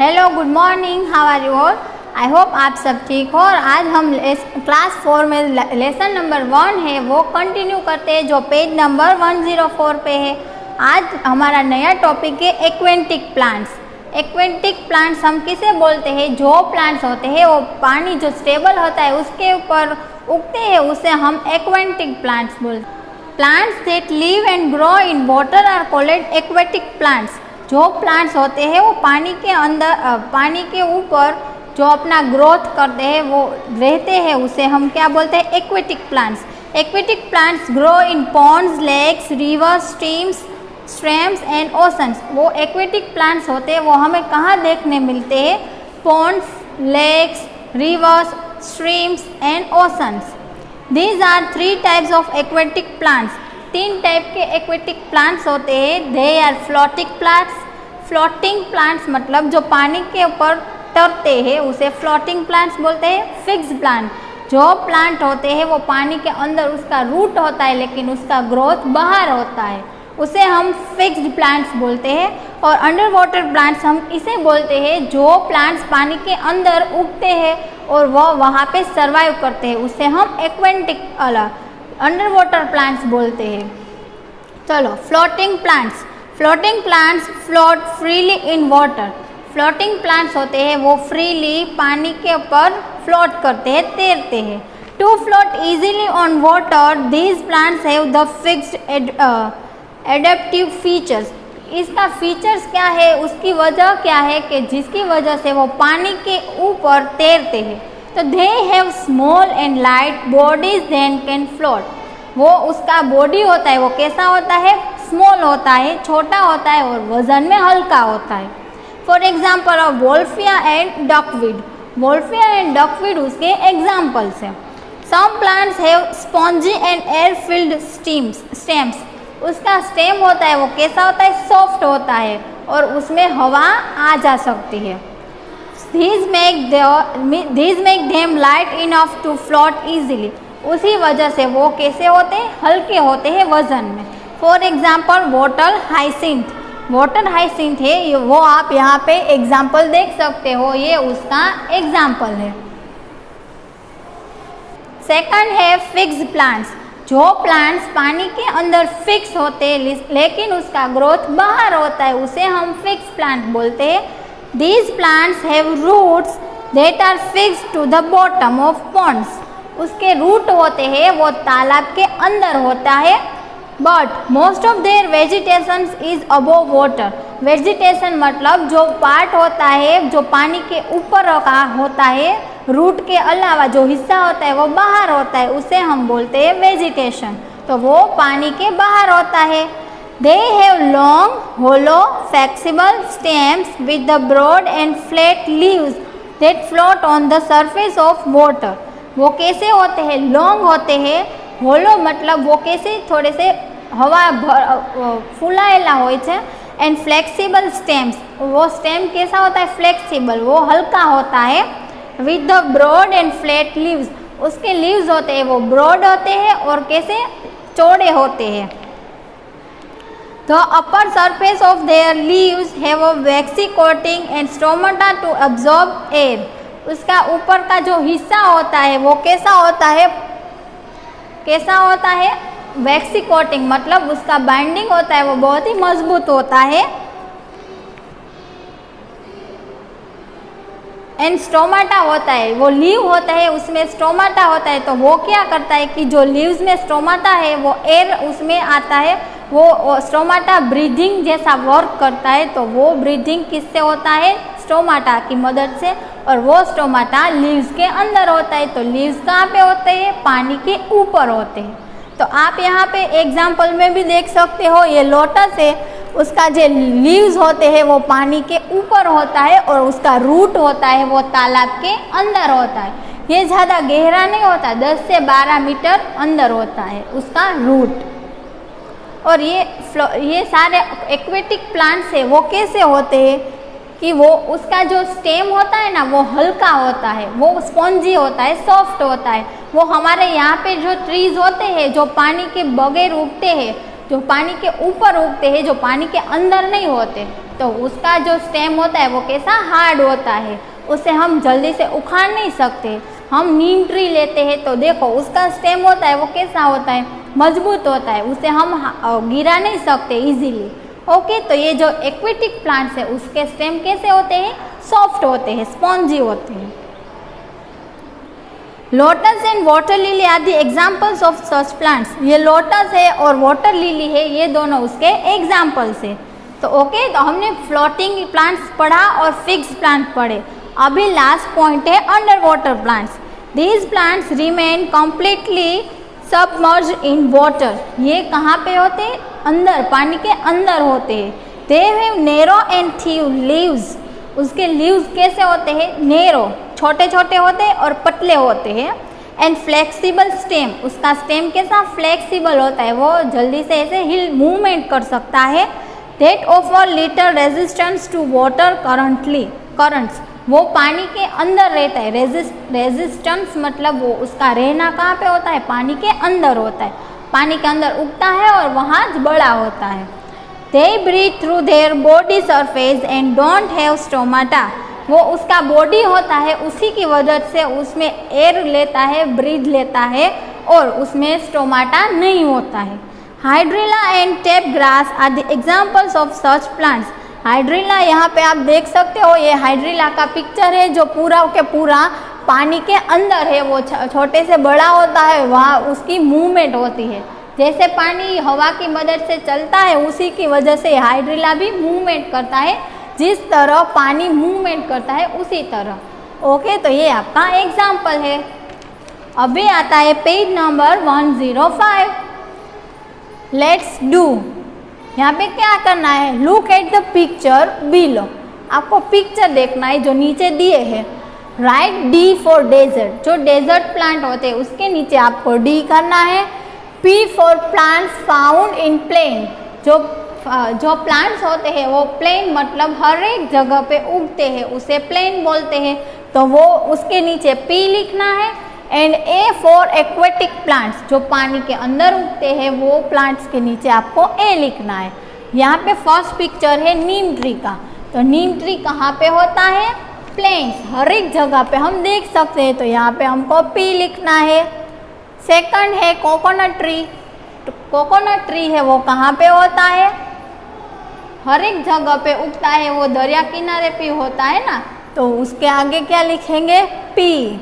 Hello, good morning, how are you all. I hope आप सब ठीक हो। और आज हम क्लास 4 में लेसन नंबर 1 है वो कंटिन्यू करते हैं जो पेज नंबर 104 पे है। आज हमारा नया टॉपिक है एक्वेंटिक प्लांट्स। एक्वेंटिक प्लांट्स हम किसे बोलते हैं? जो प्लांट्स होते हैं वो पानी जो स्टेबल होता है उसके ऊपर उगते हैं उसे हम एक्वेंटिक प्लांट्स बोलते हैं। Plants that live and grow in water are called aquatic plants. जो प्लांट्स होते हैं वो पानी के अंदर पानी के ऊपर जो अपना ग्रोथ करते हैं वो रहते हैं उसे हम क्या बोलते हैं? Aquatic plants. Aquatic plants grow in ponds, lakes, rivers, streams and oceans. वो एक्वेटिक प्लांट्स होते हैं वो हमें कहाँ देखने मिलते हैं? Ponds, lakes, rivers, streams and oceans. These are 3 types of aquatic plants. 3 type के एक्वेटिक प्लांट्स होते हैं। They are floating plants. Floating plants मतलब जो पानी के ऊपर तैरते हैं उसे फ्लोटिंग प्लांट्स बोलते हैं। फिक्स्ड प्लांट जो प्लांट होते हैं वो पानी के अंदर उसका रूट होता है लेकिन उसका ग्रोथ बाहर होता है उसे हम फिक्स्ड प्लांट्स बोलते हैं। और अंडर वाटर प्लांट्स हम इसे बोलते हैं जो प्लांट्स पानी के अंदर उगते हैं और वह वहाँ पे सर्वाइव करते हैं उसे हम एक्वेटिक अंडर वाटर प्लांट्स बोलते हैं। चलो, floating plants. Floating plants float freely in water. Floating plants होते हैं वो फ्रीली पानी के ऊपर फ्लोट करते हैं, तैरते हैं। To float easily on water these plants have the fixed adaptive features. इसका फीचर्स क्या है? उसकी वजह क्या है कि जिसकी वजह से वो पानी के ऊपर तैरते हैं। तो they have small and light bodies then can float. वो उसका बॉडी होता है वो कैसा होता है? स्मॉल होता है, छोटा होता है और वजन में हल्का होता है। For example of Wolffia and duckweed. Wolffia and duckweed उसके एग्जाम्पल्स हैं। Some plants have spongy and air filled stems. उसका स्टेम होता है वो कैसा होता है? सॉफ्ट होता है और उसमें हवा आ जा सकती है। These make them light enough to float easily. उसी वजह से वो कैसे होते हैं? हल्के होते हैं वजन में। For example water hyacinth. Water hyacinth है वो आप यहाँ पे एग्जाम्पल देख सकते हो, ये उसका एग्जाम्पल है। सेकंड है फिक्स्ड प्लांट्स। जो प्लांट्स पानी के अंदर फिक्स होते हैं लेकिन उसका ग्रोथ बाहर होता है उसे हम फिक्स्ड प्लांट बोलते हैं। These plants have roots that are fixed to the bottom of ponds. उसके रूट होते हैं वो तालाब के अंदर होता है। But most of their vegetation is above water. Vegetation मतलब जो पार्ट होता है जो पानी के ऊपर का होता है, रूट के अलावा जो हिस्सा होता है वो बाहर होता है उसे हम बोलते हैं वेजिटेशन। तो वो पानी के बाहर होता है। They have long, hollow, flexible stems with the broad and flat leaves that float on the surface of water. वो कैसे होते हैं? लॉन्ग होते हैं। होलो मतलब वो कैसे थोड़े से हवा फुलाયેલા હોય છે। एंड फ्लेक्सिबल स्टेम्स, वो स्टेम कैसा होता है? फ्लेक्सिबल, वो हल्का होता है। With the broad and flat leaves, उसके लीव्स होते हैं वो ब्रॉड होते हैं और कैसे चौड़े होते हैं। The upper surface of their leaves have a waxy coating and stomata to absorb air. उसका ऊपर का जो हिस्सा होता है वो कैसा होता है? कैसा होता है? वैक्सी कोटिंग मतलब उसका बाइंडिंग होता है वो बहुत ही मजबूत होता है। एंड स्टोमाटा होता है, वो लीव होता है उसमें स्टोमाटा होता है। तो वो क्या करता है कि जो लीव्स में स्टोमाटा है वो एयर उसमें आता है, वो स्टोमाटा ब्रीदिंग जैसा वर्क करता है। तो वो ब्रीदिंग किससे होता है? स्टोमाटा की मदद से। और वो स्टोमाटा लीव्स के अंदर होता है। तो लीव्स कहाँ पे होते हैं? पानी के ऊपर होते हैं। तो आप यहाँ पे एग्जाम्पल में भी देख सकते हो, ये लोटस है, उसका जो लीव्स होते हैं वो पानी के ऊपर होता है और उसका रूट होता है वो तालाब के अंदर होता है। ये ज़्यादा गहरा नहीं होता, 10 से 12 मीटर अंदर होता है उसका रूट। और ये सारे एक्वेटिक प्लांट्स है वो कैसे होते हैं कि वो उसका जो स्टेम होता है ना वो हल्का होता है, वो स्पॉन्जी होता है, सॉफ्ट होता है। वो हमारे यहाँ पे जो ट्रीज होते हैं जो पानी के बगैर उगते हैं, जो पानी के ऊपर उगते हैं, जो पानी के अंदर नहीं होते, तो तो उसका जो स्टेम होता है वो कैसा हार्ड होता है, उसे हम जल्दी से उखाड़ नहीं सकते। हम नीम ट्री लेते हैं तो देखो उसका स्टेम होता है वो कैसा होता है, मजबूत होता है, उसे हम गिरा नहीं सकते इजीली। ओके, तो ये जो एक्वेटिक प्लांट्स है उसके स्टेम कैसे होते हैं, सॉफ्ट होते हैं, स्पॉन्जी होते हैं। Lotus and water lily are the examples of such plants. ये लोटस है और वाटर लिली है, ये दोनों उसके एग्जाम्पल्स है। तो ओके, तो हमने फ्लोटिंग प्लांट्स पढ़ा और फिक्स्ड प्लांट पढ़े। अभी लास्ट पॉइंट है under water plants. These plants remain completely submerged in water. ये कहाँ पे होते हैं, अंदर, पानी के अंदर होते हैं। They have narrow and thin leaves. उसके लीव्स कैसे होते हैं, नैरो, छोटे छोटे होते हैं और पतले होते हैं। एंड फ्लेक्सिबल स्टेम, उसका स्टेम कैसा फ्लेक्सिबल होता है, वो जल्दी से ऐसे हिल मूवमेंट कर सकता है। That offer little resistance to water currents, वो पानी के अंदर रहता है। रेजिस्टेंस मतलब वो उसका रहना कहाँ पे होता है, पानी के अंदर होता है, पानी के अंदर उगता है और वहाँ बड़ा होता है। They breathe through their body surface and don't have stomata। वो उसका बॉडी होता है, उसी की वजह से उसमें एयर लेता है, ब्रीथ लेता है और उसमें स्टोमाटा नहीं होता है। Hydrilla and tape grass are the examples of such plants. Hydrilla यहाँ पे आप देख सकते हो, ये हाइड्रिला का पिक्चर है जो पूरा के पूरा पानी के अंदर है। वो छोटे से बड़ा होता है, वहाँ उसकी मूवमेंट होती है। जैसे पानी हवा की मदद से चलता है, उसी की वजह से हाइड्रिला भी मूवमेंट करता है। जिस तरह पानी मूवमेंट करता है उसी तरह। ओके, तो ये आपका एग्जाम्पल है। अभी आता है पेज नंबर 105। Let's do. यहाँ पे क्या करना है, look at the picture below. आपको पिक्चर देखना है जो नीचे दिए हैं। राइट डी फॉर डेजर्ट, जो डेजर्ट प्लांट होते हैं उसके नीचे आपको डी करना है। P for plants found in plain, जो प्लांट्स होते हैं वो प्लेन मतलब हर एक जगह पे उगते हैं, उसे प्लेन बोलते हैं, तो वो उसके नीचे P लिखना है। And A for aquatic plants, जो पानी के अंदर उगते हैं वो प्लांट्स के नीचे आपको A लिखना है। यहाँ पे फर्स्ट पिक्चर है नीम ट्री का, तो नीम ट्री कहाँ पे होता है, प्लेन्स, हर एक जगह पे हम देख सकते हैं, तो यहाँ पे हमको P लिखना है। सेकंड है कोकोनट ट्री, तो कोकोनट ट्री है वो कहाँ पे होता है, हर एक जगह पे उगता है, वो दरिया किनारे पे होता है ना, तो उसके आगे क्या लिखेंगे, P।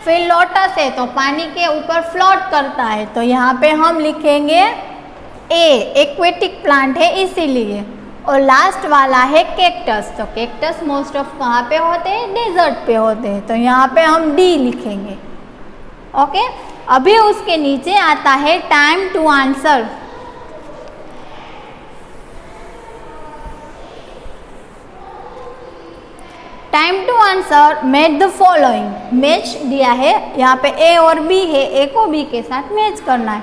फिर लोटस है तो पानी के ऊपर फ्लोट करता है, तो यहाँ पे हम लिखेंगे A, एक्वेटिक प्लांट है इसीलिए। और लास्ट वाला है कैक्टस, तो कैक्टस मोस्ट ऑफ कहाँ पे होते हैं, डेजर्ट पे होते हैं, तो यहाँ पे हम D लिखेंगे। ओके, अभी उसके नीचे आता है time to answer. Time to answer match the following. Match दिया है, यहाँ पे ए और बी है, ए को बी के साथ मैच करना है।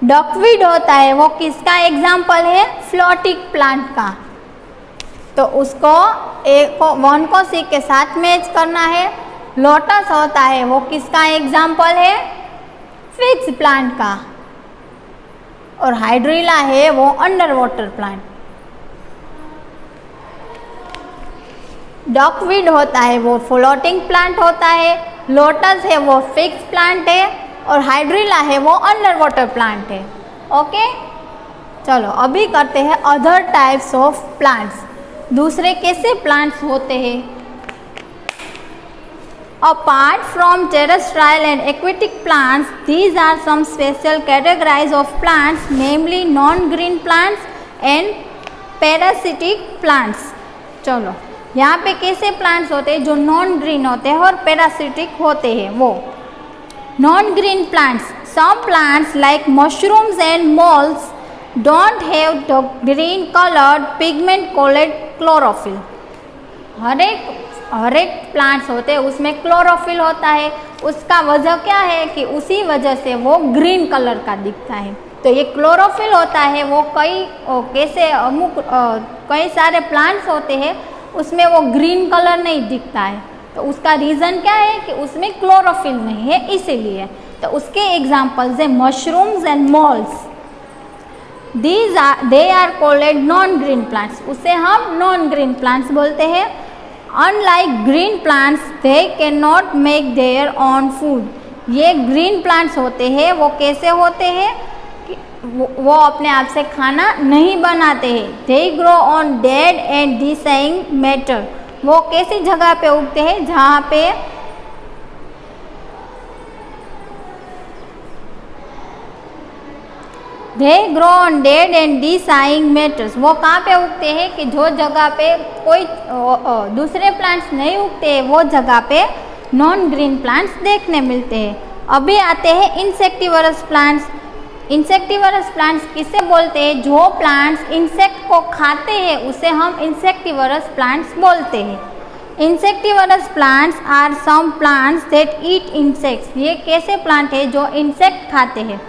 डकवीड होता है वो किसका एग्जाम्पल है, फ्लोटिंग प्लांट का, तो उसको ए को 1 को सी के साथ मैच करना है। लोटस होता है वो किसका एग्जाम्पल है, फिक्स प्लांट का। और हाइड्रिला है वो अंडर वाटर प्लांट। डकवीड होता है वो फ्लोटिंग प्लांट होता है। लोटस है वो फिक्स प्लांट है और हाइड्रिला है वो अंडर वाटर प्लांट है। ओके, चलो अभी करते हैं अदर टाइप्स ऑफ प्लांट्स। दूसरे कैसे प्लांट्स होते हैं। Apart from terrestrial and aquatic plants, these are some special categories of plants, namely non-green plants and parasitic plants. चलो यहाँ पे कैसे प्लांट्स होते हैं जो नॉन ग्रीन होते हैं और पैरासिटिक होते हैं। वो non green plants, some plants like mushrooms and molds don't have the green colored pigment called chlorophyll. हर एक प्लांट्स होते हैं उसमें क्लोरोफिल होता है। उसका वजह क्या है कि उसी वजह से वो ग्रीन कलर का दिखता है। तो ये क्लोरोफिल होता है वो कई सारे प्लांट्स होते हैं उसमें वो ग्रीन कलर नहीं दिखता है, तो उसका रीज़न क्या है कि उसमें क्लोरोफिल नहीं है इसीलिए। तो उसके एग्जाम्पल्स है mushrooms and moulds. They are called non green plants, उसे हम नॉन ग्रीन प्लांट्स बोलते हैं। Unlike green plants they can not make their own food, ये ग्रीन प्लांट्स होते हैं वो कैसे होते हैं कि वो अपने आप से खाना नहीं बनाते हैं। They grow on dead and decaying matter, वो कैसी जगह पे उगते हैं जहाँ पे they grow on dead and decaying matters, वो कहाँ पे उगते हैं कि जो जगह पे कोई दूसरे प्लांट्स नहीं उगते हैं वो जगह पे नॉन ग्रीन प्लांट्स देखने मिलते हैं। अभी आते हैं इंसेक्टिवरस प्लांट्स। इंसेक्टिवरस प्लांट्स किसे बोलते हैं? जो प्लांट्स इंसेक्ट को खाते हैं उसे हम इंसेक्टिवरस प्लांट्स बोलते हैं। Insectivorous plants are some plants that eat insects, ये कैसे प्लांट है जो इंसेक्ट खाते हैं।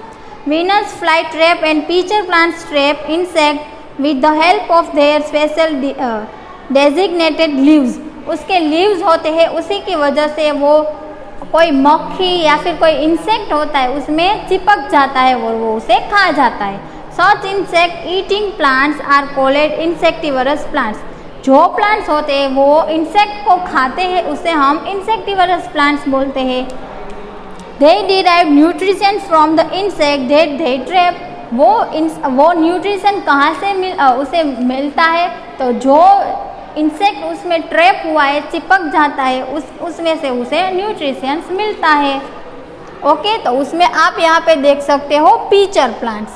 Venus flytrap and pitcher plants trap insect with the help of their special designated leaves, उसके leaves होते हैं उसी की वजह से वो कोई मक्खी या फिर कोई इंसेक्ट होता है उसमें चिपक जाता है और वो उसे खा जाता है। Such insect eating plants are called insectivorous plants, जो प्लांट्स होते हैं वो इंसेक्ट को खाते हैं उसे हम इंसेक्टिवरस प्लांट्स बोलते हैं। They derive nutrition from the insect that they trap, वो न्यूट्रिशन कहाँ से उसे मिलता है? तो जो इंसेक्ट उसमें ट्रैप हुआ है, चिपक जाता है, उसमें से उसे न्यूट्रिशंस मिलता है। ओके, तो उसमें आप यहाँ पे देख सकते हो पीचर प्लांट्स,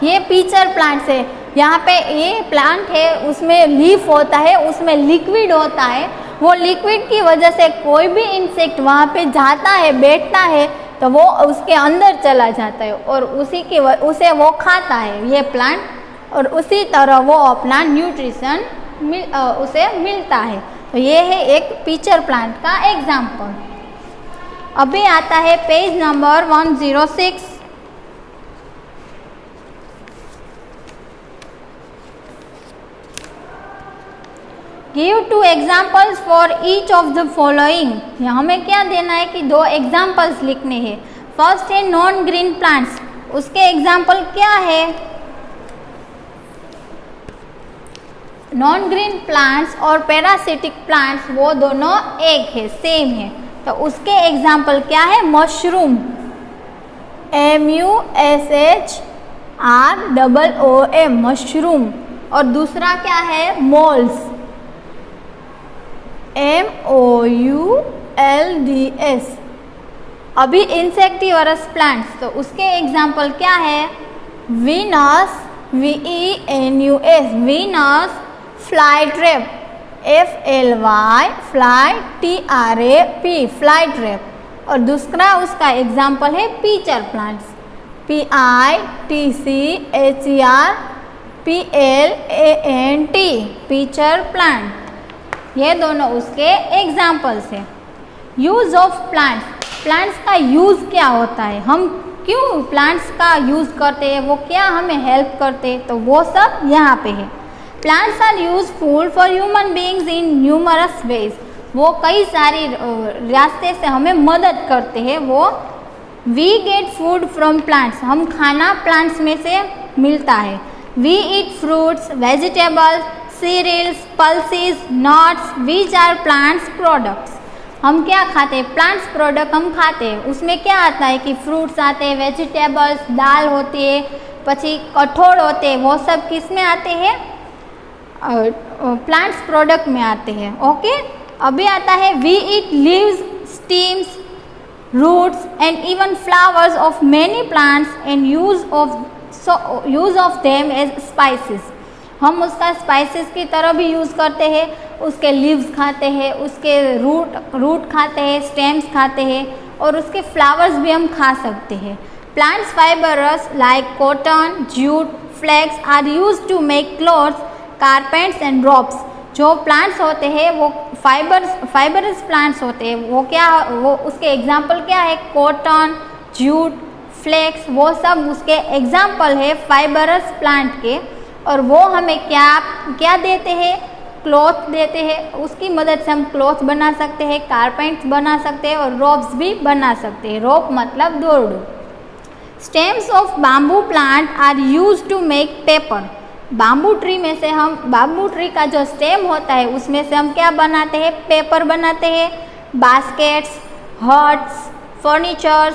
ये पीचर प्लांट्स है। यहाँ पे ये प्लांट है उसमें लीफ होता है, उसमें लिक्विड होता है, वो लिक्विड की वजह से कोई भी इंसेक्ट वहाँ पे जाता है, बैठता है तो वो उसके अंदर चला जाता है और उसे वो खाता है ये प्लांट, और उसी तरह वो अपना न्यूट्रिशन उसे मिलता है। तो ये है एक पीचर प्लांट का एग्जाम्पल। अभी आता है page number 106। Give 2 examples for each of the following, हमें क्या देना है कि 2 एग्जाम्पल्स लिखने हैं। फर्स्ट है नॉन ग्रीन प्लांट्स, उसके एग्जाम्पल क्या है? नॉन ग्रीन प्लांट्स और पैरासिटिक प्लांट्स वो दोनों एक है, सेम है, तो उसके एग्जाम्पल क्या है? Mushroom, MUSHROOM, mushroom. और दूसरा क्या है? Moles, MOULDS। अभी इंसेक्टिवरस प्लांट्स, तो उसके एग्जाम्पल क्या है? Venus, VENUS, Venus flytrap, FLY fly TRAP, flytrap. और दूसरा उसका एग्जाम्पल है pitcher plants, PITCHER PLANT, pitcher plant. ये दोनों उसके एग्जाम्पल्स हैं। यूज़ ऑफ प्लांट्स, प्लांट्स का यूज़ क्या होता है, हम क्यों प्लांट्स का यूज़ करते हैं, वो क्या हमें हेल्प करते हैं, तो वो सब यहाँ पे है। Plants are useful for human beings in numerous ways, वो कई सारी रास्ते से हमें मदद करते हैं। वो we get food from plants, हम खाना प्लांट्स में से मिलता है। We eat fruits, vegetables, cereals, pulses, nuts which are plants products, हम क्या खाते हैं? प्लांट्स प्रोडक्ट हम खाते हैं। उसमें क्या आता है कि फ्रूट्स आते हैं, वेजिटेबल्स, दाल होती है, पची कठोल होते हैं, वो सब किस में आते हैं? प्लांट्स प्रोडक्ट में आते हैं। ओके, अभी आता है we eat leaves, stems, roots and even flowers of many plants and use of them as spices, हम उसका स्पाइसेस की तरह भी यूज़ करते हैं। उसके लीव्स खाते हैं, उसके रूट खाते हैं, स्टेम्स खाते हैं, और उसके फ्लावर्स भी हम खा सकते हैं। Plants fibres like cotton, jute, flax are used to make clothes, carpets and ropes, जो प्लांट्स होते हैं वो फाइबरस प्लांट्स होते हैं। वो उसके एग्जाम्पल क्या है? कॉटन, जूट, फ्लेक्स, वो सब उसके एग्जाम्पल है फाइबरस प्लांट के। और वो हमें क्या देते हैं? क्लॉथ देते हैं, उसकी मदद से हम क्लॉथ बना सकते हैं, कारपेंट्स बना सकते हैं और रोप्स भी बना सकते हैं। रोप मतलब दोरडू। Stems of bamboo plant are use to make paper. Bamboo tree में से हम, बाम्बू ट्री का जो स्टेम होता है उसमें से हम क्या बनाते हैं, पेपर बनाते हैं। Baskets, huts, furnitures,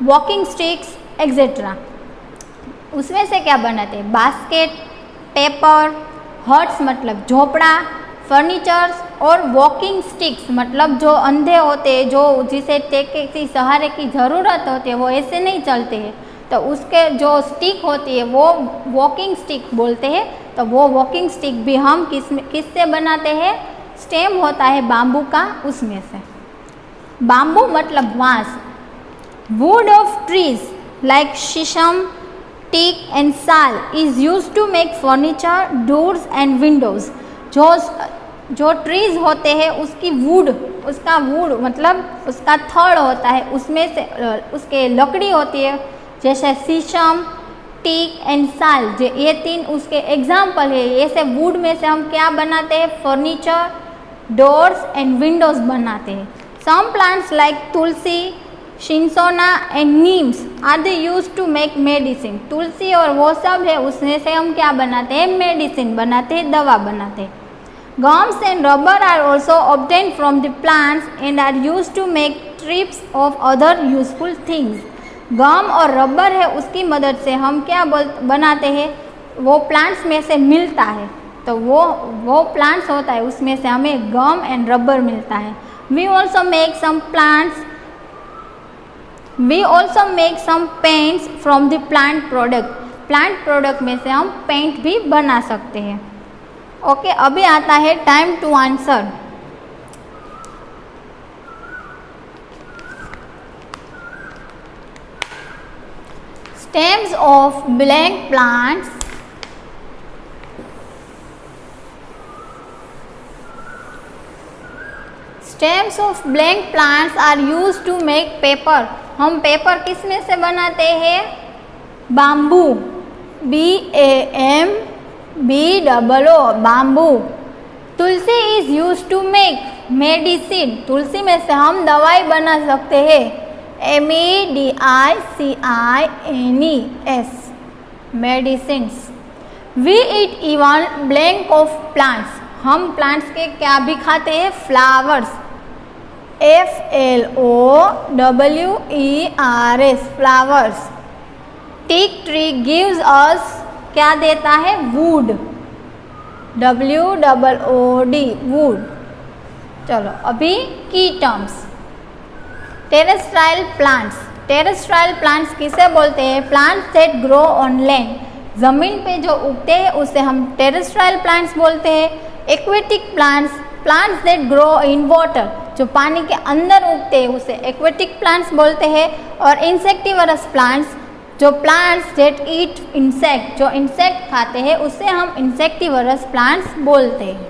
walking sticks etcetera. उसमें से क्या बनाते हैं, बास्केट, पेपर, हट्स मतलब झोपड़ा, फर्नीचर्स और वॉकिंग स्टिक्स मतलब जो अंधे होते हैं, जो जिसे टेके की सहारे की ज़रूरत होती है, वो ऐसे नहीं चलते हैं, तो उसके जो स्टिक होती है वो वॉकिंग स्टिक बोलते हैं। तो वो वॉकिंग स्टिक भी हम किससे बनाते हैं, स्टेम होता है बाम्बू का, उसमें से। बाम्बू मतलब बांस। वुड ऑफ ट्रीज लाइक शीशम, teak and sal is used to make furniture, doors and windows। जो ट्रीज होते हैं उसकी वुड, उसका वुड मतलब उसका थड़ होता है, उसमें से उसके लकड़ी होती है, जैसे शीशम, टीक एंड साल, ये तीन उसके एग्जाम्पल है। ऐसे वुड में से हम क्या बनाते हैं, फर्नीचर, डोर्स एंड विंडोज बनाते हैं। Some plants like tulsi, cinchona and neems are they use to make medicine. तुलसी और वो सब है, उसमें से हम क्या बनाते हैं, मेडिसिन बनाते हैं, दवा बनाते हैं। Gums and rubber are also obtain from the plants and are use to make trips of other useful things. Gum और रबर है, उसकी मदद से हम क्या बनाते हैं, वो प्लांट्स में से मिलता है, तो वो प्लांट्स होता है, उसमें से हमें गम एंड रबर मिलता है। We also make some paints from the plant product. Plant product में से हम पेंट भी बना सकते हैं। ओके, अभी आता है time to answer. Stems of blank plants are used to make paper। हम पेपर किस में से बनाते हैं, bamboo, BAMBOO bamboo. Tulsi is use to make medicine. तुलसी में से हम दवाई बना सकते हैं, MEDICINES medicines. We eat even blank of plants. हम प्लांट्स के क्या भी खाते हैं, flowers, FLOWERS flowers. Teak tree gives us क्या देता है, वुड, WOOD वुड। चलो अभी की terms. Terrestrial plants. Terrestrial plants किसे बोलते हैं, plants that grow on land. जमीन पे जो उगते हैं उसे हम टेरेस्ट्राइल प्लांट्स बोलते हैं। Aquatic plants, plants that grow in water, जो पानी के अंदर उगते हैं उसे एक्वेटिक प्लांट्स बोलते हैं। और इंसेक्टिवरस प्लांट्स, जो प्लांट्स दैट ईट इंसेक्ट, जो इंसेक्ट खाते हैं उसे हम इंसेक्टिवरस प्लांट्स बोलते हैं।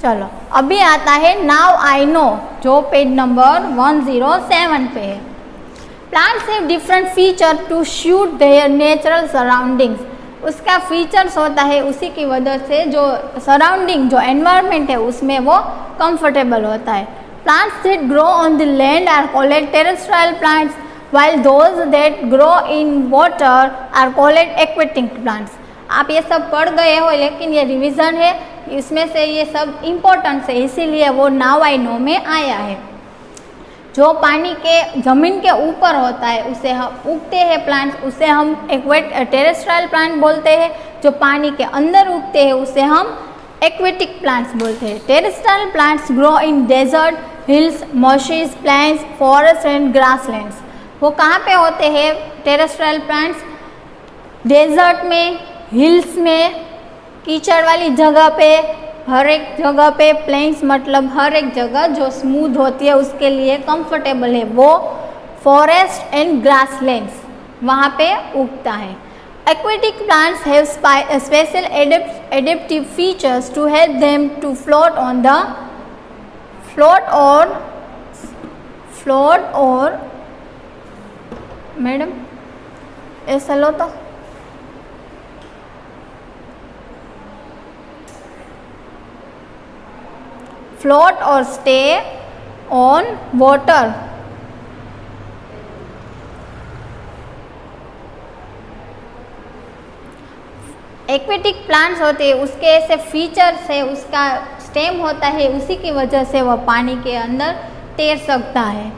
चलो अभी आता है नाउ आई नो, जो पेज नंबर 107 पे है। Plants have different feature to suit their natural surroundings. उसका फीचर्स होता है, उसी की वजह से जो सराउंडिंग, जो एनवायरनमेंट है उसमें वो कंफर्टेबल होता है। Plants that grow on the land are called terrestrial plants, while those that grow in water are called aquatic plants। आप ये सब पढ़ गए हो, लेकिन ये रिवीजन है, इसमें से ये सब इम्पोर्टेंट है, इसीलिए वो नाउ आई नो में आया है। जो पानी के ज़मीन के ऊपर होता है उसे हम उगते हैं प्लांट्स, उसे हम टेरेस्ट्राइल प्लांट बोलते हैं। जो पानी के अंदर उगते हैं उसे हम एक्वेटिक प्लांट्स बोलते हैं। Terrestrial plants grow in desert, hills, marshes, plains, forest and grasslands. वो कहाँ पे होते हैं टेरेस्ट्राइल प्लांट्स, डेजर्ट में, हिल्स में, कीचड़ वाली जगह पे, हर एक जगह पे, प्लेन्स मतलब हर एक जगह जो स्मूथ होती है उसके लिए कंफर्टेबल है, वो फॉरेस्ट एंड ग्रासलैंड्स वहाँ पे उगता है। Aquatic plants have special adaptive features to help them to float or madam ऐसा लो तो फ्लोट और stay on water. Aquatic plants होते हैं उसके ऐसे फीचर्स है, उसका स्टेम होता है, उसी की वजह से वह पानी के अंदर तैर सकता है।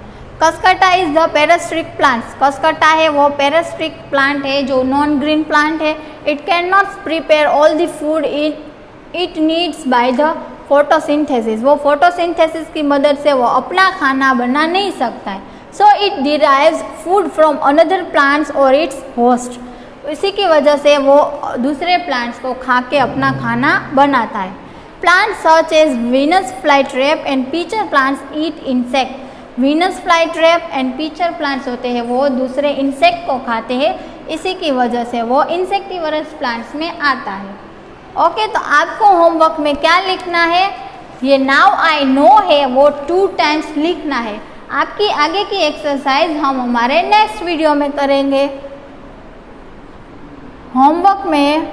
Cuscuta is the पेरास्ट्रिक plants. Cuscuta है वो पेरास्ट्रिक प्लांट है जो नॉन ग्रीन प्लांट है। It can not prepare all the food it needs by the photosynthesis. वो फोटोसिंथेसिस की मदद से वो अपना खाना बना नहीं सकता है। So it derives food from another plants और इट्स होस्ट। इसी की वजह से वो दूसरे प्लांट्स को खा के अपना खाना बनाता है। Plants such as Venus flytrap and pitcher plants eat insect. Venus flytrap and pitcher plants होते हैं वो दूसरे इंसेक्ट को खाते हैं, इसी की वजह से वो इंसेक्टिवरस प्लांट्स में आता है। ओके, तो आपको होमवर्क में क्या लिखना है, ये नाउ आई नो है वो 2 टाइम्स लिखना है। आपकी आगे की एक्सरसाइज हम हमारे नेक्स्ट वीडियो में करेंगे। होमवर्क में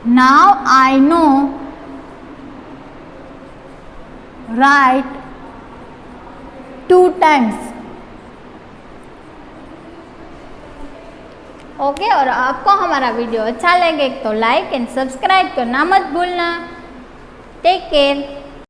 now I no right 2 times. Okay, और आपको हमारा वीडियो अच्छा लगे तो लाइक एंड सब्सक्राइब करना मत भूलना। Take care.